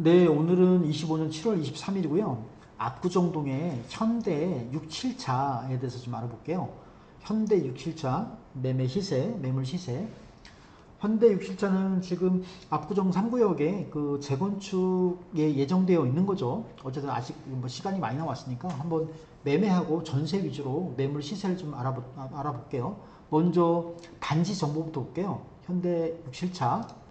네, 오늘은 25년 7월 23일이고요. 압구정동의 현대 6, 7차에 대해서 좀 알아볼게요. 현대 6, 7차 매매 시세, 매물 시세. 현대 6, 7차는 지금 압구정 3구역에 그 재건축에 예정되어 있는 거죠. 어쨌든 아직 뭐 시간이 많이 남았으니까 한번 매매하고 전세 위주로 매물 시세를 좀 알아볼게요. 먼저 단지 정보부터 볼게요. 현대 6, 7차.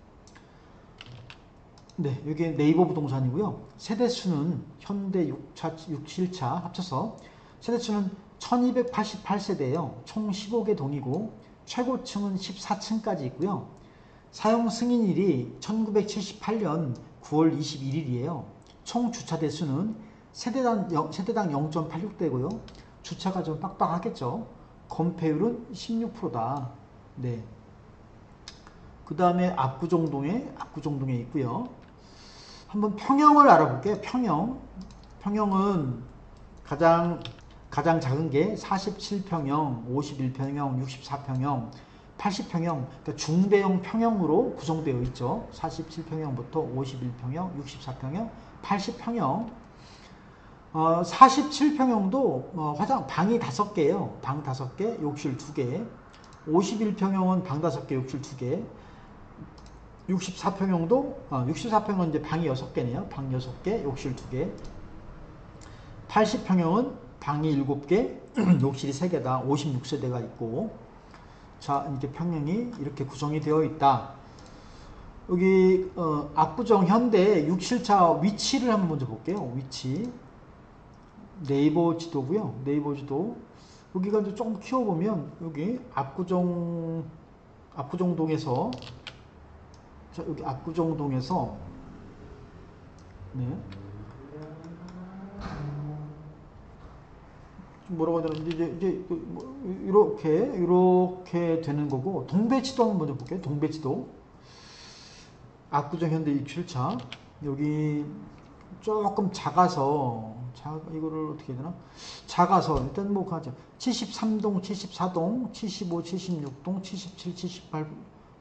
네, 이게 네이버 부동산이고요. 세대수는 현대 6차, 6, 7차 합쳐서 세대수는 1288세대예요. 총 15개 동이고 최고층은 14층까지 있고요. 사용 승인일이 1978년 9월 21일이에요. 총 주차 대수는 세대당 0.86대고요. 주차가 좀 빡빡하겠죠. 건폐율은 16%다. 네. 그 다음에 압구정동에 있고요. 한번 평형을 알아볼게요. 평형은 가장 작은 게 47평형, 51평형, 64평형, 80평형, 그러니까 중대형 평형으로 구성되어 있죠. 47평형부터 51평형, 64평형, 80평형. 47평형도 방이 5개예요. 방 5개, 욕실 2개. 51평형은 방 5개, 욕실 2개. 64평형은 이제 방이 6개네요. 방 6개, 욕실 2개. 80평형은 방이 7개, 욕실이 3개다. 56세대가 있고. 자, 이렇게 평형이 이렇게 구성이 되어 있다. 여기 압구정 현대 6, 7차 위치를 한번 먼저 볼게요. 위치. 네이버 지도고요. 네이버 지도. 여기가 이제 조금 키워보면 여기 압구정동에서 자, 여기 압구정동에서 네. 뭐라고 해야 되나 이제 이렇게 되는 거고 동배지도 한번 먼저 볼게요. 동배지도 압구정 현대 27차 여기 조금 작아서 이거를 어떻게 해야 되나 작아서 일단 뭐 가자 73동 74동 75 76동 77 78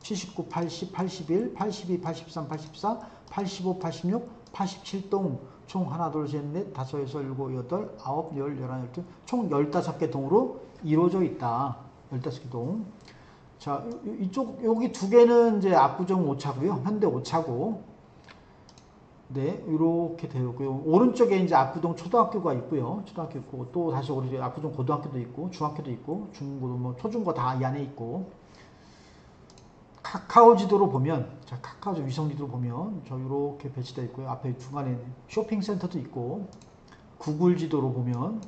79 80 81 82 83 84 85 86 87동 총 하나 둘 셋 넷 다섯 여섯 일곱 여덟 아홉 열 열한 열둘 총 15개 동으로 이루어져 있다. 15개 동. 자, 이쪽 여기 2개는 이제 압구정 5차고요. 현대 5차고. 네, 이렇게 되어 있고요. 오른쪽에 이제 압구정 초등학교가 있고요. 초등학교 있고 또 다시 오른쪽에 압구정 고등학교도 있고 중학교도 있고 중고도 뭐 초중고 다 이 안에 있고. 카카오 지도로 보면, 자, 카카오 위성 지도로 보면, 저 이렇게 배치되어 있고요. 앞에 중간에 쇼핑센터도 있고, 구글 지도로 보면,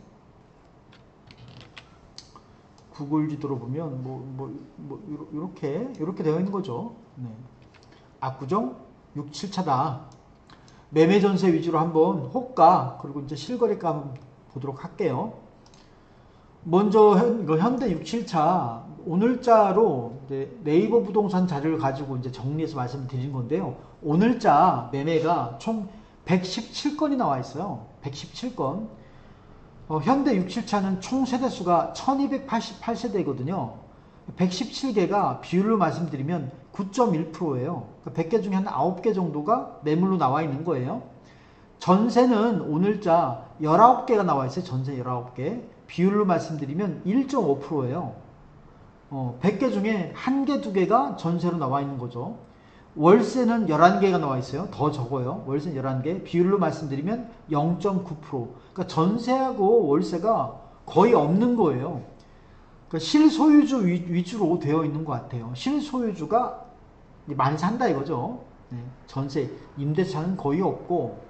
이렇게 되어 있는 거죠. 네. 압구정 6, 7차다. 매매 전세 위주로 한번 호가, 그리고 이제 실거래가 한번 보도록 할게요. 먼저 현대 6, 7차 오늘자로 이제 네이버 부동산 자료를 가지고 이제 정리해서 말씀드린 건데요. 오늘자 매매가 총 117건이 나와 있어요. 117건. 현대 6, 7차는 총 세대수가 1288세대거든요. 117개가 비율로 말씀드리면 9.1%예요. 100개 중에 한 9개 정도가 매물로 나와 있는 거예요. 전세는 오늘자 19개가 나와 있어요. 전세 19개. 비율로 말씀드리면 1.5%예요. 100개 중에 1개, 2개가 전세로 나와 있는 거죠. 월세는 11개가 나와 있어요. 더 적어요. 월세는 11개. 비율로 말씀드리면 0.9%. 그러니까 전세하고 월세가 거의 없는 거예요. 그러니까 실소유주 위주로 되어 있는 것 같아요. 실소유주가 많이 산다 이거죠. 네. 전세, 임대차는 거의 없고,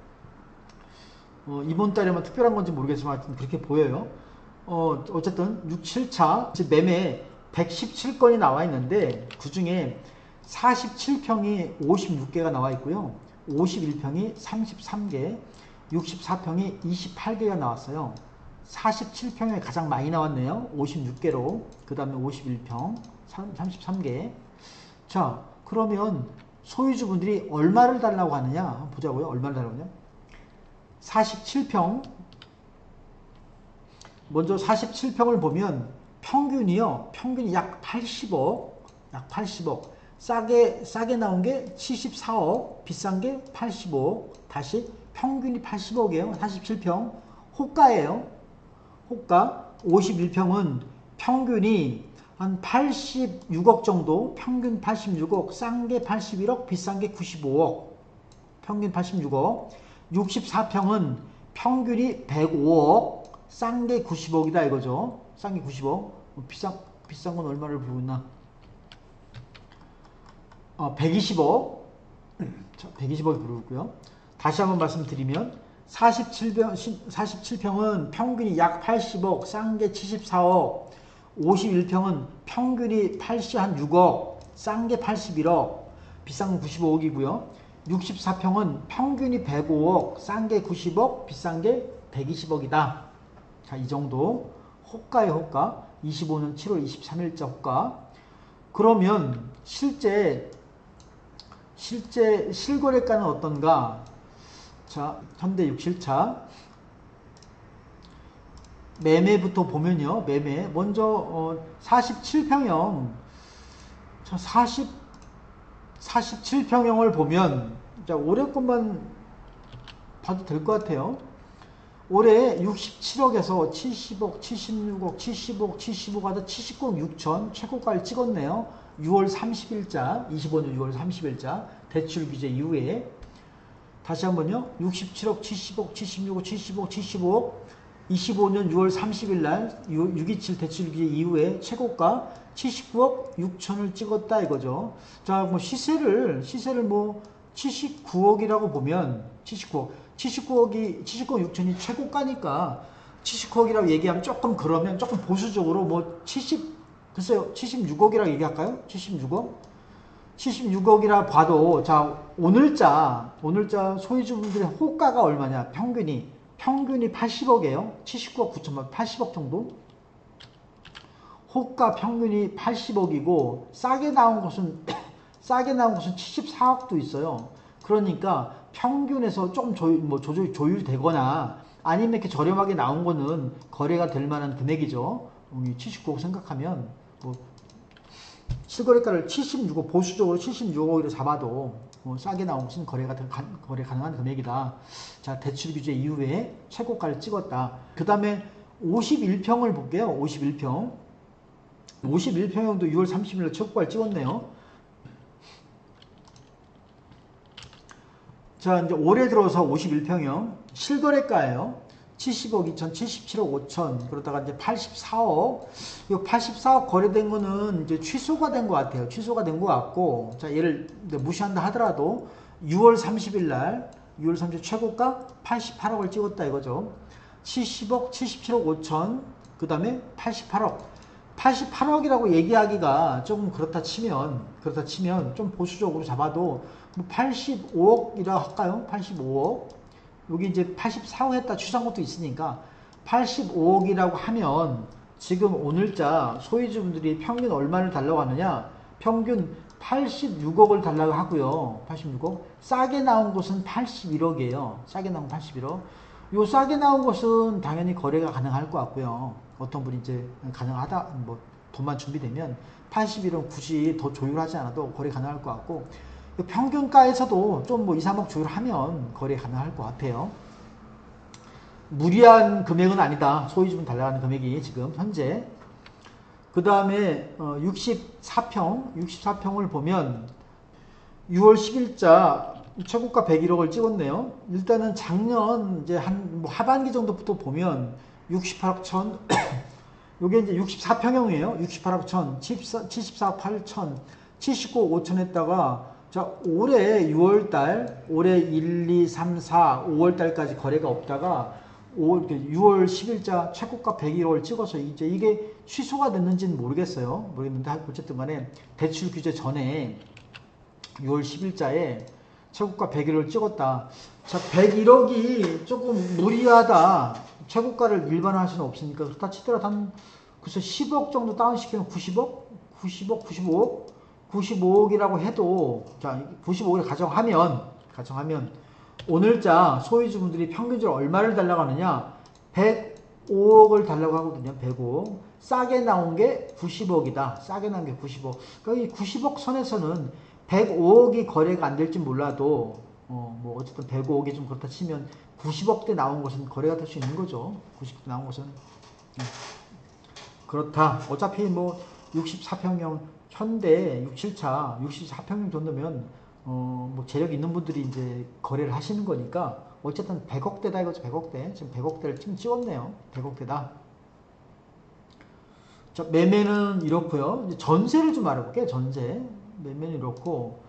이번 달에만 특별한 건지 모르겠지만 그렇게 보여요. 어쨌든 6, 7차 매매 117건이 나와 있는데 그 중에 47평이 56개가 나와 있고요. 51평이 33개, 64평이 28개가 나왔어요. 47평이 가장 많이 나왔네요. 56개로. 그 다음에 51평, 33개. 자, 그러면 소유주분들이 얼마를 달라고 하느냐? 한번 보자고요. 얼마를 달라고 하냐? 47평. 먼저 47평을 보면 평균이 약 80억, 싸게 나온 게 74억, 비싼 게 85억, 다시 평균이 80억이에요. 47평. 호가예요. 호가 51평은 평균이 한 86억 정도, 평균 86억, 싼 게 81억, 비싼 게 95억, 평균 86억. 64평은 평균이 105억, 싼 게 90억이다 이거죠. 싼 게 90억. 비싼 건 얼마를 부르고 있나? 120억. 자, 120억이 부르고 있고요. 다시 한번 말씀드리면 47평은 평균이 약 80억, 싼 게 74억. 51평은 평균이 86억, 싼 게 81억, 비싼 건 95억이고요. 64평은 평균이 105억, 싼 게 90억, 비싼 게 120억이다. 자, 이 정도 호가의 호가. 25년 7월 23일자 호가. 그러면 실제 실거래가는 어떤가? 자, 현대 6실차 매매부터 보면요. 매매 먼저 47평형 47평형을 보면, 자, 올해 것만 봐도 될 것 같아요. 올해 67억에서 70억, 76억, 75억, 75억 하다 79억 6천 최고가를 찍었네요. 6월 30일자, 25년 6월 30일자 대출 규제 이후에. 다시 한번요. 67억, 70억, 76억, 75억, 75억, 25년 6월 30일 날 627 대출 규제 이후에 최고가 79억 6천을 찍었다 이거죠. 자, 뭐 시세를 뭐 79억이라고 보면 79억이 6천이 최고가니까 79억이라고 얘기하면 조금, 그러면 조금 보수적으로 뭐 글쎄요, 76억이라고 얘기할까요? 76억이라 봐도, 자, 오늘자 소유주분들의 호가가 얼마냐? 평균이 80억이에요. 79억 9천만 80억 정도. 호가 평균이 80억이고 싸게 나온 것은 74억도 있어요. 그러니까 평균에서 좀 조율되거나 아니면 이렇게 저렴하게 나온 거는 거래가 될 만한 금액이죠. 79억 생각하면 뭐 실거래가를 76억, 보수적으로 76억으로 잡아도 싸게 나온 것은 거래 가능한 금액이다. 자, 대출 규제 이후에 최고가를 찍었다. 그 다음에 51평을 볼게요. 51평형도 6월 30일에 최고가를 찍었네요. 자, 이제 올해 들어서 51평형 실거래가예요. 70억 2천, 77억 5천, 그러다가 이제 84억. 이 84억 거래된 거는 이제 취소가 된 것 같아요. 취소가 된 것 같고, 자, 얘를 무시한다 하더라도 6월 30일 날, 6월 30일 최고가 88억을 찍었다 이거죠. 70억, 77억 5천, 그 다음에 88억. 88억이라고 얘기하기가 조금 그렇다 치면 좀 보수적으로 잡아도 뭐 85억이라 할까요? 85억. 여기 이제 84억 했다 추정한 것도 있으니까 85억이라고 하면 지금 오늘자 소유주분들이 평균 얼마를 달라고 하느냐? 평균 86억을 달라고 하고요. 86억. 싸게 나온 것은 81억이에요. 싸게 나온 81억. 요 싸게 나온 것은 당연히 거래가 가능할 것 같고요. 어떤 분이 이제 가능하다, 뭐 돈만 준비되면 81억 굳이 더 조율하지 않아도 거래 가능할 것 같고, 평균가에서도 좀 뭐 2, 3억 조율하면 거래 가능할 것 같아요. 무리한 금액은 아니다. 소유주분 달라가는 금액이 지금 현재. 그 다음에 64평을 보면 6월 10일자 최고가 101억을 찍었네요. 일단은 작년 이제 뭐 하반기 정도부터 보면 68억 천, 요게 이제 64평형이에요. 68억 천, 74억 8천, 79억 5천 했다가, 자, 올해 6월달, 올해 1, 2, 3, 4, 5월달까지 거래가 없다가 6월 10일자 최고가 101억을 찍어서 이제 이게 취소가 됐는지는 모르겠는데 어쨌든 간에 대출 규제 전에 6월 10일자에 최고가 101억을 찍었다. 자, 101억이 조금 무리하다. 최고가를 일반화할 수는 없으니까 그렇다 치더라도 한 글쎄 10억 정도 다운시키면 90억? 95억이라고 해도, 자, 95억을 가정하면 오늘자 소유주분들이 평균적으로 얼마를 달라고 하느냐? 105억을 달라고 하거든요. 105억. 싸게 나온 게 90억이다. 싸게 나온 게 90억. 그러니까 이 90억 선에서는 105억이 거래가 안 될지 몰라도 뭐 어쨌든 105억이 좀 그렇다 치면 90억대 나온 것은 거래가 될 수 있는 거죠. 90억대 나온 것은. 그렇다. 어차피 뭐 64평형 현대 67차 64평형 정도면 뭐 재력 있는 분들이 이제 거래를 하시는 거니까 어쨌든 100억대다 이거죠. 100억대. 지금 100억대를 지금 찍었네요. 100억대다. 자, 매매는 이렇고요. 이제 전세를 좀 알아볼게요. 전세. 매매는 이렇고.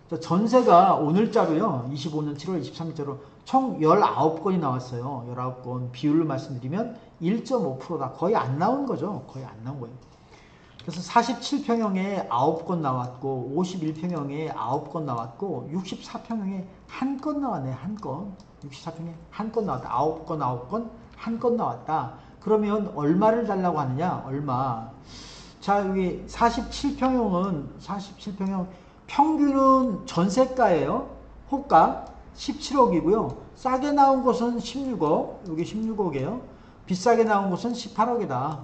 자, 전세가 오늘자로요. 25년 7월 23일자로 총 19건이 나왔어요. 19건. 비율로 말씀드리면 1.5%다. 거의 안 나온 거죠. 거의 안 나온 거예요. 그래서 47평형에 9건 나왔고 51평형에 9건 나왔고 64평형에 1건 나왔네. 1건. 64평에 1건 나왔다. 9건 9건 1건 나왔다. 그러면 얼마를 달라고 하느냐? 얼마. 자, 여기 47평형은 47평형 평균은 전세가예요. 호가 17억이고요. 싸게 나온 곳은 16억. 여기 16억이에요. 비싸게 나온 곳은 18억이다.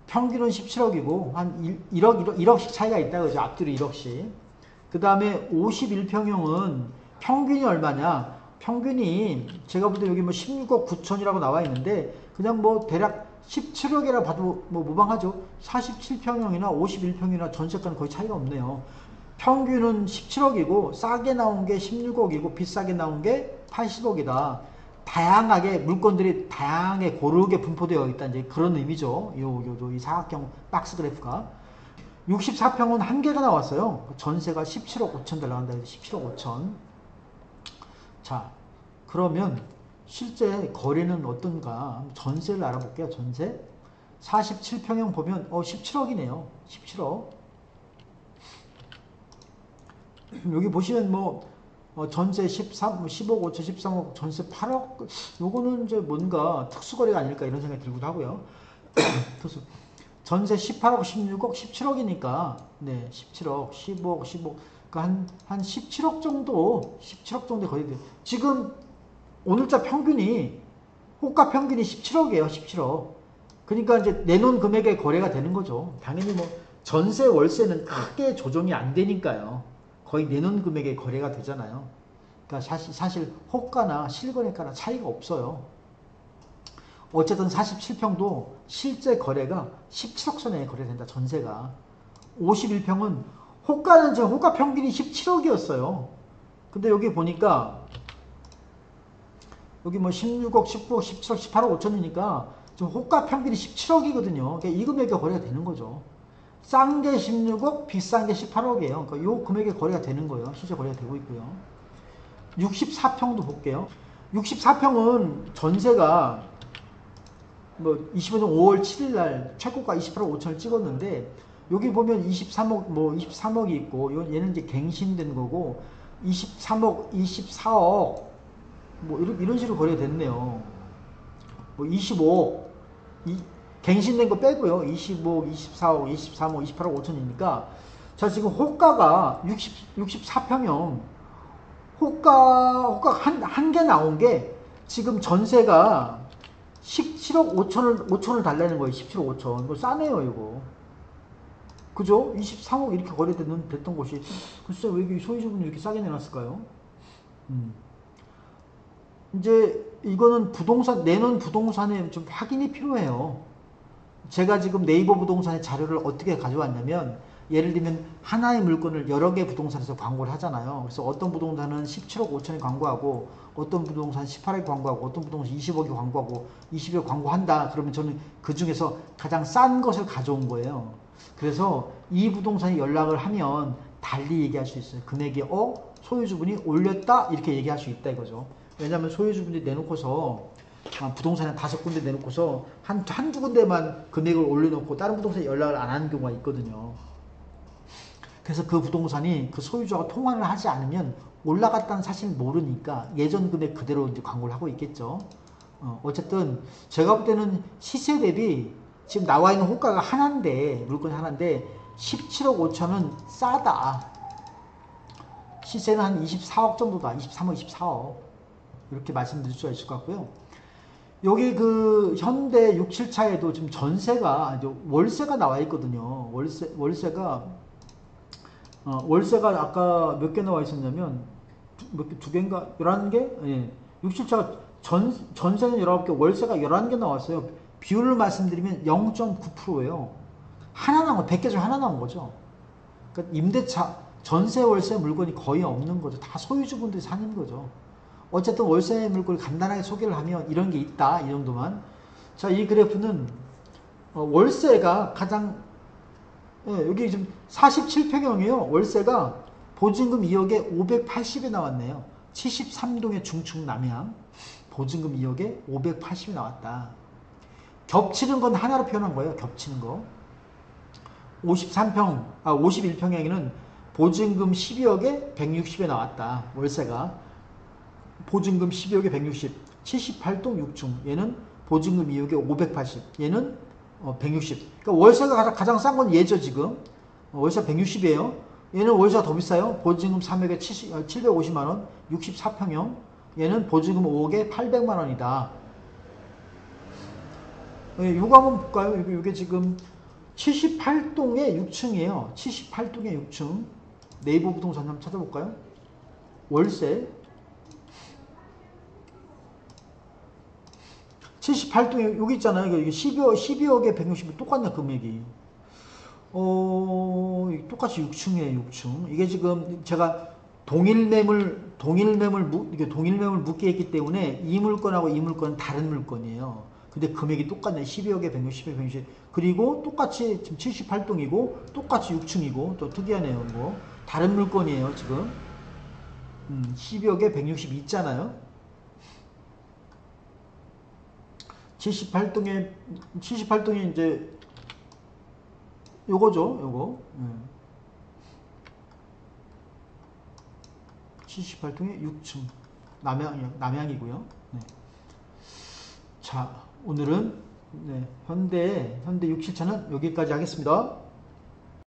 평균은 17억이고 한 1억씩 차이가 있다. 그죠? 앞뒤로 1억씩. 그 다음에 51평형은 평균이 얼마냐? 평균이 제가 볼 때 여기 뭐 16억 9천이라고 나와 있는데 그냥 뭐 대략 17억이라 봐도 뭐 무방하죠. 47평형이나 51평이나 전세가는 거의 차이가 없네요. 평균은 17억이고 싸게 나온 게 16억이고 비싸게 나온 게 80억이다. 다양하게 물건들이 다양하게 고르게 분포되어 있다. 이제 그런 의미죠. 이 사각형 박스 그래프가. 64평은 한 개가 나왔어요. 전세가 17억 5천 달러간다. 17억 5천. 자, 그러면 실제 거래는 어떤가? 전세를 알아볼게요. 전세. 47평형 보면 17억이네요. 17억. 여기 보시면 뭐 전세 13, 15억 5천, 13억, 전세 8억. 요거는 이제 뭔가 특수거래가 아닐까 이런 생각이 들기도 하고요. 전세 18억, 16억, 17억이니까 네, 17억, 15억, 15억. 그러니까 한 17억 정도, 17억 정도 거의 돼요. 지금 오늘자 평균이 호가 평균이 17억이에요. 17억. 그러니까 이제 내놓은 금액에 거래가 되는 거죠. 당연히 뭐 전세 월세는 크게 조정이 안 되니까요. 거의 내놓은 금액에 거래가 되잖아요. 그러니까 사실 호가나 실거래가나 차이가 없어요. 어쨌든 47평도 실제 거래가 17억 선에 거래된다. 전세가. 51평은 호가는 지금 호가 평균이 17억이었어요. 근데 여기 보니까 여기 뭐 16억, 19억, 17억, 18억 5천이니까 지금 호가 평균이 17억이거든요. 그러니까 이 금액에 거래가 되는 거죠. 싼 게 16억, 비싼 게 18억이에요. 그러니까 이 금액에 거래가 되는 거예요. 실제 거래가 되고 있고요. 64평도 볼게요. 64평은 전세가 뭐 25년 5월 7일 날 최고가 28억 5천을 찍었는데 여기 보면 23억 뭐 23억이 있고 얘는 이제 갱신된 거고 23억, 24억 뭐 이런 식으로 거래가 됐네요. 뭐 25억 갱신된 거 빼고요. 25억, 24억, 23억, 28억 5천이니까 자 지금 호가가 64평형 호가 한 개 나온 게 지금 전세가 17억 5천을 달라는 거예요. 17억 5천. 이거 싸네요, 이거. 그죠? 23억 이렇게 거래됐던 곳이 글쎄 왜 이렇게 소유주분이 이렇게 싸게 내놨을까요? 이제 이거는 내놓은 부동산에 좀 확인이 필요해요. 제가 지금 네이버 부동산의 자료를 어떻게 가져왔냐면 예를 들면 하나의 물건을 여러 개 부동산에서 광고를 하잖아요. 그래서 어떤 부동산은 17억 5천에 광고하고 어떤 부동산 18억에 광고하고 어떤 부동산 20억에 광고하고 20억에 광고한다. 그러면 저는 그 중에서 가장 싼 것을 가져온 거예요. 그래서 이 부동산에 연락을 하면 달리 얘기할 수 있어요. 금액이 소유주분이 올렸다 이렇게 얘기할 수 있다 이거죠. 왜냐하면 소유주분이 내놓고서 부동산에 5군데 내놓고서 한두 군데만 금액을 올려놓고 다른 부동산에 연락을 안 하는 경우가 있거든요. 그래서 그 부동산이 그 소유주와 통화를 하지 않으면 올라갔다는 사실을 모르니까 예전 금액 그대로 이제 광고를 하고 있겠죠. 어쨌든 제가 볼 때는 시세 대비 지금 나와 있는 호가가 하나인데 물건이 하나인데 17억 5천은 싸다. 시세는 한 24억 정도다. 23억, 24억. 이렇게 말씀드릴 수가 있을 것 같고요. 여기 그 현대 6, 7차에도 지금 전세가 이제 월세가 나와 있거든요. 월세가 월세가 아까 몇 개 나와 있었냐면 몇 개, 두 개인가 11개? 예. 6, 7차 전세는 19개, 월세가 11개 나왔어요. 비율을 말씀드리면 0.9%예요. 하나 나온 거, 100개 중 하나 나온 거죠. 그러니까 임대차, 전세, 월세 물건이 거의 없는 거죠. 다 소유주분들이 사는 거죠. 어쨌든 월세 물건을 간단하게 소개를 하면 이런 게 있다. 이 정도만. 자, 이 그래프는 월세가 가장 여기 지금 47평형이에요. 월세가 보증금 2억에 580에 나왔네요. 73동의 중축 남양 보증금 2억에 580이 나왔다. 겹치는 건 하나로 표현한 거예요. 겹치는 거. 51평형에는 보증금 12억에 160에 나왔다. 월세가. 보증금 12억에 160. 78동 6층. 얘는 보증금 2억에 580. 얘는 160. 그러니까 월세가 가장 싼 건 얘죠, 지금. 월세 160이에요. 얘는 월세가 더 비싸요. 보증금 3억에 750만원. 64평형. 얘는 보증금 5억에 800만원이다. 이거 한번 볼까요? 이게 지금 78동의 6층이에요. 78동의 6층. 네이버 부동산 한번 찾아볼까요? 월세. 78동에 여기 있잖아요. 이게 12억에 160이 똑같네, 금액이. 똑같이 6층이에요, 6층. 이게 지금 제가 동일매물 묶여 있기 때문에 이 물건하고 이 물건은 다른 물건이에요. 근데 금액이 똑같네. 12억에 160에 160. 그리고 똑같이 지금 78동이고 똑같이 6층이고 또 특이하네요. 뭐 다른 물건이에요, 지금. 12억에 160 있잖아요. 78동에 이제 요거죠, 요거. 78동에 6층. 남양이고요. 네. 자, 오늘은 현대 6, 7차는 여기까지 하겠습니다.